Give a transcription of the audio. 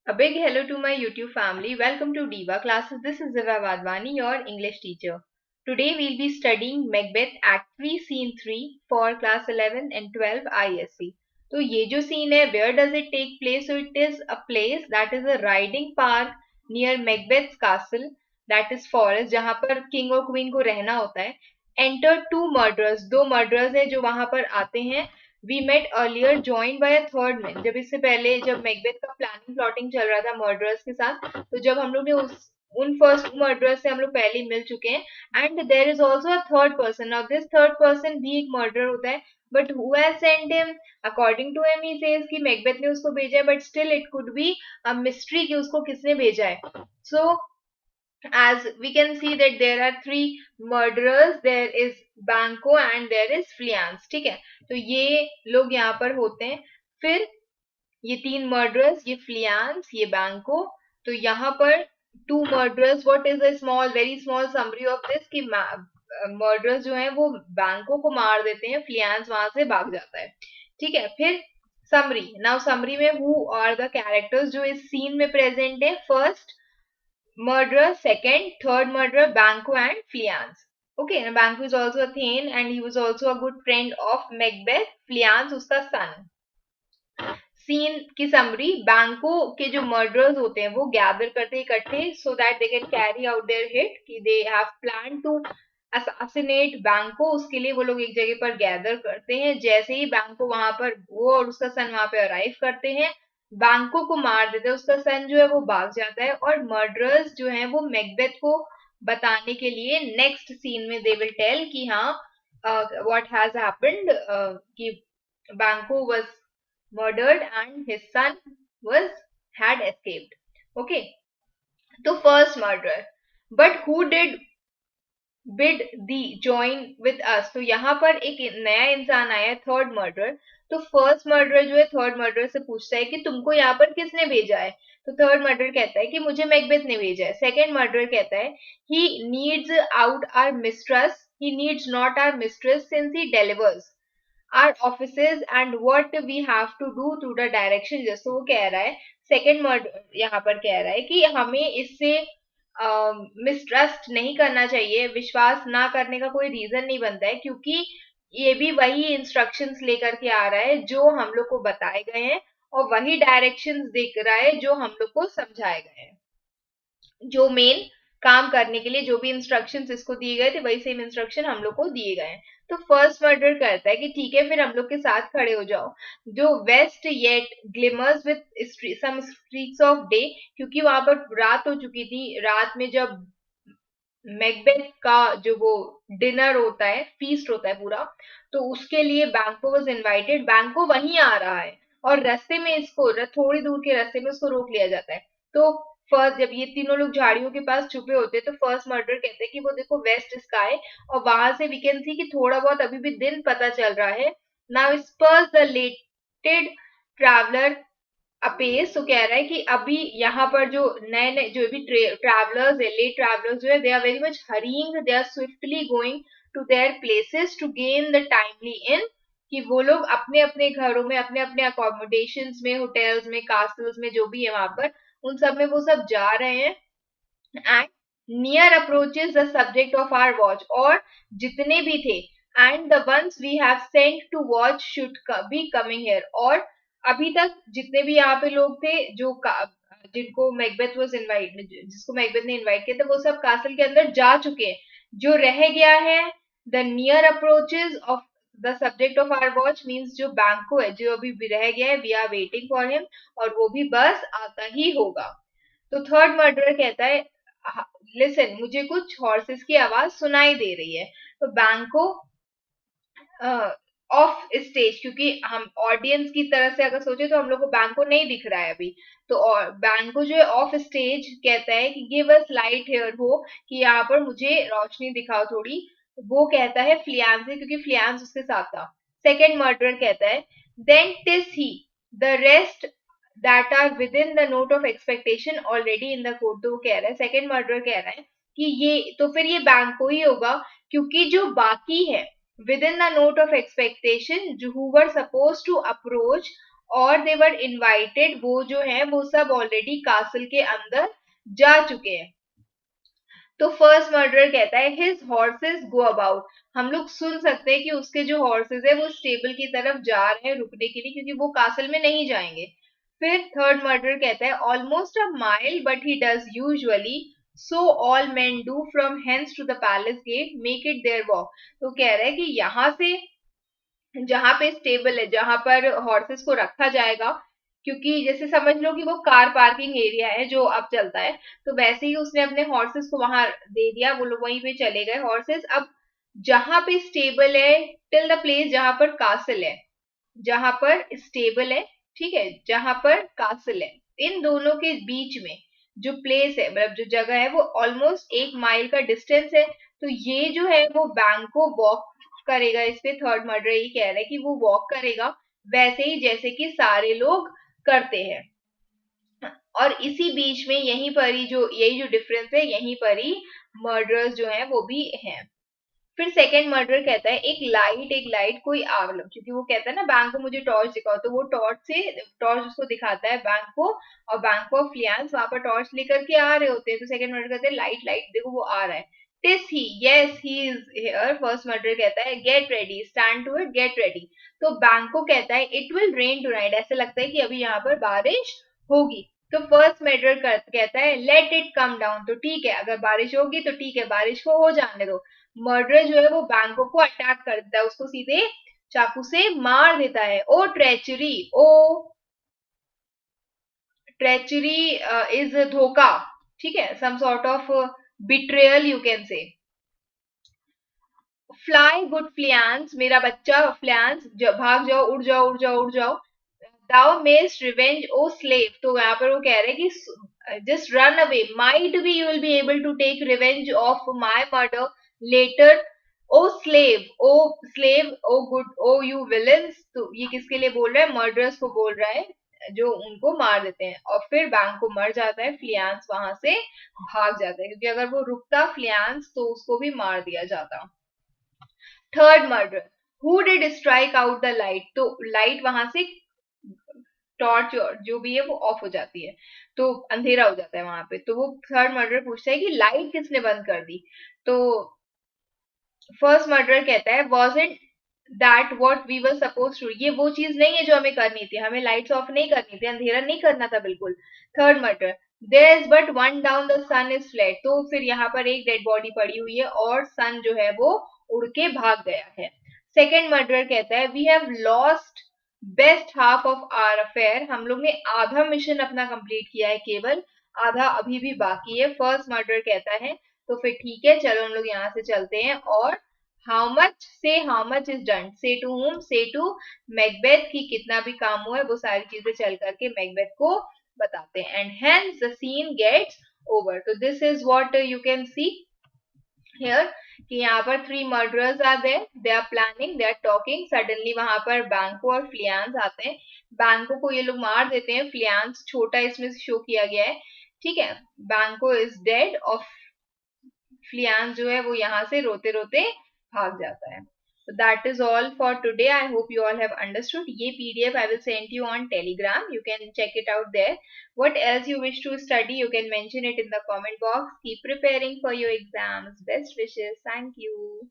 A big hello to my YouTube family. Welcome to Diva Classes. This is Ziva Vadwani, your English teacher. Today we'll be studying Macbeth Act 3 Scene 3 for class 11 and 12 ISC. तो ये जो scene है, where does it take place? So it is a place that is a riding park near Macbeth's castle, that is forest, जहाँ पर king और queen को रहना होता है. Enter two murderers. दो murderers है जो वहां पर आते हैं. We met earlier joined by a third man. जब इससे पहले जब मैकबेथ का प्लानिंग प्लॉटिंग चल रहा था मर्डरर्स के साथ, तो जब हम लोग ने उन फर्स्ट मर्डरर्स से हम लोग पहले ही मिल चुके हैं. And there is also a third person. Now this third person भी एक मर्डर होता है, but who has sent him? According to him he says कि मैकबेथ ने उसको भेजा है, but still it could be a mystery कि उसको किसने भेजा है. सो as we can see that there are three murderers, there is Banco and there is Fleance. ठीक है, तो ये लोग यहाँ पर होते हैं. फिर ये तीन मर्डरर्स, ये फ्लियांस, ये बैंको. तो यहाँ पर two murderers. What is a small very small summary of this कि मर्डरर्स जो हैं वो बैंको को मार देते हैं, फ्लियांस वहां से भाग जाता है. ठीक है, फिर समरी. नाउ समरी में हु आर द कैरेक्टर्स जो इस सीन में प्रेजेंट है. First murderer, second, third murderer, Banco and Fleance. Okay, and Banco is also a Thane and he was also a good friend of Macbeth. Fleance उसका son. Scene की summary. बैंको के जो murderers होते हैं वो गैदर करते इकट्ठे so that they can carry out their hit, कि they have plan to assassinate Banquo. उसके लिए वो लोग एक जगह पर गैदर करते हैं. जैसे ही बैंको वहां पर, वो और उसका सन वहां पे अराइव करते हैं, बैंको को मार देते हैं. उसका सन जो है वो भाग जाता है और मर्डरर्स जो हैं वो मैकबेथ को बताने के लिए नेक्स्ट सीन में दे विल टेल कि हाँ व्हाट हैज हैपेंड, कि बैंको was murdered and his son was had escaped. Okay, so first murderer. But who did bid the join with us? तो यहाँ पर एक नया इंसान आया है, थर्ड मर्डर. तो फर्स्ट मर्डर जो है थर्ड मर्डर से पूछता है कि तुमको यहाँ पर किसने भेजा है. तो थर्ड मर्डर कहता है कि मुझे मैकबेथ ने भेजा है. सेकंड मर्डर कहता है he needs out our mistress, he needs not our mistress since he delivers our offices and what we have to do through the direction. जैसे वो कह रहा है, सेकेंड मर्डर यहाँ पर कह रहा है कि हमें इससे मिसट्रस्ट नहीं करना चाहिए, विश्वास ना करने का कोई रीजन नहीं बनता है, क्योंकि ये भी वही इंस्ट्रक्शंस लेकर के आ रहा है जो हम लोग को बताए गए हैं और वही डायरेक्शंस देख रहा है जो हम लोग को समझाए गए हैं. जो मेन काम करने के लिए जो भी इंस्ट्रक्शंस इसको दिए गए थे वही सेम इंस्ट्रक्शन हम लोग को दिए गए हैं. तो फर्स्ट मर्डर करता है कि ठीक है फिर हम लोग के साथ खड़े हो जाओ. जो west yet glimmers with some streaks of day, क्योंकि वहां पर रात हो चुकी थी. रात में जब मैकबेथ का जो वो डिनर होता है, फीस्ट होता है पूरा, तो उसके लिए बैंको वाज इनवाइटेड. बैंको वहीं आ रहा है और रास्ते में इसको थोड़ी दूर के रास्ते में उसको रोक लिया जाता है. तो फर्स्ट जब ये तीनों लोग झाड़ियों के पास छुपे होते हैं तो फर्स्ट मर्डर कहते हैं कि वो देखो वेस्ट स्काई, और वहां से वी कैन सी कि थोड़ा बहुत अभी भी दिन पता चल रहा है. नाउ स्पर्स द लेटेड ट्रैवलर अपेस. तो कह रहा है कि अभी यहाँ पर जो नए नए जो भी ट्रैवलर्स है, लेट ट्रैवलर्स जो है, they are very much hurrying, they are swiftly going to their places to gain the timely inn. कि वो लोग अपने अपने घरों में, अपने अपने अकोमोडेशंस में, होटल्स में, कास्टल्स में, जो भी है वहां पर, उन सब में वो सब जा रहे हैं. And near approaches the subject of our watch. और जितने भी थे, and the ones we have sent to watch should be coming here. और अभी तक जितने भी यहाँ पे लोग थे जो जिनको मैकबेथ वाज इनवाइट, जिसको मैकबेथ ने इनवाइट किया था, वो सब कासल के अंदर जा चुके हैं. जो रह गया है, the near approaches of the subject of our watch means जो बैंको है, जो अभी भी रह गया है, we are waiting for him, और वो भी बस आता ही होगा. तो थर्ड मर्डर कहता है लिसन, मुझे कुछ हॉर्सेस की आवाज सुनाई दे रही है. तो बैंको ऑफ स्टेज, क्योंकि हम ऑडियंस की तरह से अगर सोचे तो हम लोग को बैंको नहीं दिख रहा है अभी, तो और बैंको जो है ऑफ स्टेज कहता है कि गिव अस लाइट हियर हो, कि यहाँ पर मुझे रोशनी दिखाओ थोड़ी. वो कहता है फ्लियांस से, क्योंकि फ्लियांस उसके साथ था. सेकेंड मर्डर कहता है then TISS he the rest that are with in the note of expectation already in the court. तो वो कह रहा है, सेकेंड मर्डर कह रहा है कि ये तो फिर ये बैंको ही होगा, क्योंकि जो बाकी है within the note of expectation who were supposed to approach और दे वर इनवाइटेड, वो जो है वो सब ऑलरेडी कासल के अंदर जा चुके हैं। तो फर्स्ट मर्डरर कहता है हिज हॉर्सेस गो अबाउट, हम लोग सुन सकते हैं कि उसके जो हॉर्सेस है वो स्टेबल की तरफ जा रहे हैं रुकने के लिए, क्योंकि वो कासल में नहीं जाएंगे। फिर थर्ड मर्डरर कहता है almost a mile but he does usually, so all men do from hence to the palace gate make it their walk. तो कह रहा है कि यहाँ से जहां पे स्टेबल है, जहां पर हॉर्सेस को रखा जाएगा, क्योंकि जैसे समझ लो कि वो कार पार्किंग एरिया है जो अब चलता है, तो वैसे ही उसने अपने हॉर्सेस को वहां दे दिया, वो लोग वहीं पे चले गए हॉर्सेस। अब जहां पे स्टेबल है, टिल द प्लेस जहां पर कासल है, जहां पर स्टेबल है, ठीक है, जहां पर कासल है, इन दोनों के बीच में जो प्लेस है, मतलब जो जगह है, वो ऑलमोस्ट 1 माइल का डिस्टेंस है। तो ये जो है वो बैंक को वॉक करेगा। इस पे थर्ड मर्डर ये कह रहा है कि वो वॉक करेगा वैसे ही जैसे कि सारे लोग करते हैं। और इसी बीच में यहीं पर ही जो यही जो डिफरेंस है, यहीं पर ही मर्डर्स जो है वो भी हैं। फिर सेकंड मर्डर कहता है एक लाइट कोई मतलब क्योंकि वो कहता है ना बैंक को मुझे टॉर्च दिखाओ, तो वो टॉर्च उसको दिखाता है बैंक को, और बैंक ऑफ फ्लियांस वहां पर टॉर्च लेकर के आ रहे होते हैं। तो सेकंड मर्डर कहते हैं लाइट लाइट देखो वो आ रहा है। TISS he, yes he is here. First murder कहता है get ready, stand to it, get ready. तो बैंक को कहता है इट विल रेन टुनाइट, ऐसे लगता है कि अभी यहाँ पर बारिश होगी। तो फर्स्ट मर्डर कहता है लेट इट कम डाउन, तो ठीक है अगर बारिश होगी तो ठीक है, बारिश को हो जाने दो। मर्डर जो है वो बैंको को अटैक कर देता है, उसको सीधे चाकू से मार देता है। O treachery, O treachery is धोखा, ठीक है, some sort of betrayal you can say. Fly good Fleance, मेरा बच्चा फ्लियांस, भाग जाओ, उड़ जाओ उड़ जाओ उड़ जाओ। दाउ मेस्ट रिवेंज ओ स्लेव, तो यहाँ पर वो कह रहे हैं कि just run away, might be you will be able to take revenge of my murder later. O slave, O slave, O good, O you villains, तो ये किसके लिए बोल रहा है? मर्डरर्स को बोल रहा है जो उनको मार देते हैं। और फिर बैंक को मर जाता है, फ्लियांस वहां से भाग जाता है, क्योंकि अगर वो रुकता फ्लियांस तो उसको भी मार दिया जाता। Third murder, who did strike out the light, तो लाइट वहां से टॉर्च जो भी है वो ऑफ हो जाती है, तो अंधेरा हो जाता है वहां पे। तो वो थर्ड मर्डर पूछता है कि लाइट किसने बंद कर दी। तो फर्स्ट मर्डर कहता है was it that what we were suppose to, ये वो चीज नहीं है जो हमें करनी थी, हमें लाइट्स ऑफ नहीं करनी थी, अंधेरा नहीं करना था बिल्कुल। Third murder, there is but one down, the sun is flat, तो फिर यहाँ पर एक डेड बॉडी पड़ी हुई है और सन जो है वो उड़ के भाग गया है। सेकेंड मर्डर कहता है we have lost best half of our affair, हम लोग ने आधा मिशन अपना कंप्लीट किया है, केवल आधा अभी भी बाकी है। फर्स्ट मर्डर कहता है तो फिर ठीक है चलो हम लोग यहाँ से चलते हैं। और हाउ मच, से हाउ मच इज डन, से टू whom, से टू मैकबेथ, की कितना भी काम हुआ है वो सारी चीजें चल करके मैकबेथ को बताते हैं। And hence the scene gets over. तो this is what you can see here, कि यहाँ पर 3 murderers are there, they are planning, they are talking, suddenly वहां पर बैंको और फ्लियांस आते हैं। बैंको को ये लोग मार देते हैं, फ्लियांस छोटा इसमें शो किया गया है, ठीक है। बैंको इज डेड और फ्लियांस जो है वो यहाँ से रोते रोते भाग जाता है। So that is all for today. I hope you all have understood. ये PDF I will send you on Telegram. You can check it out there. What else you wish to study, you can mention it in the comment box. Keep preparing for your exams. Best wishes. Thank you.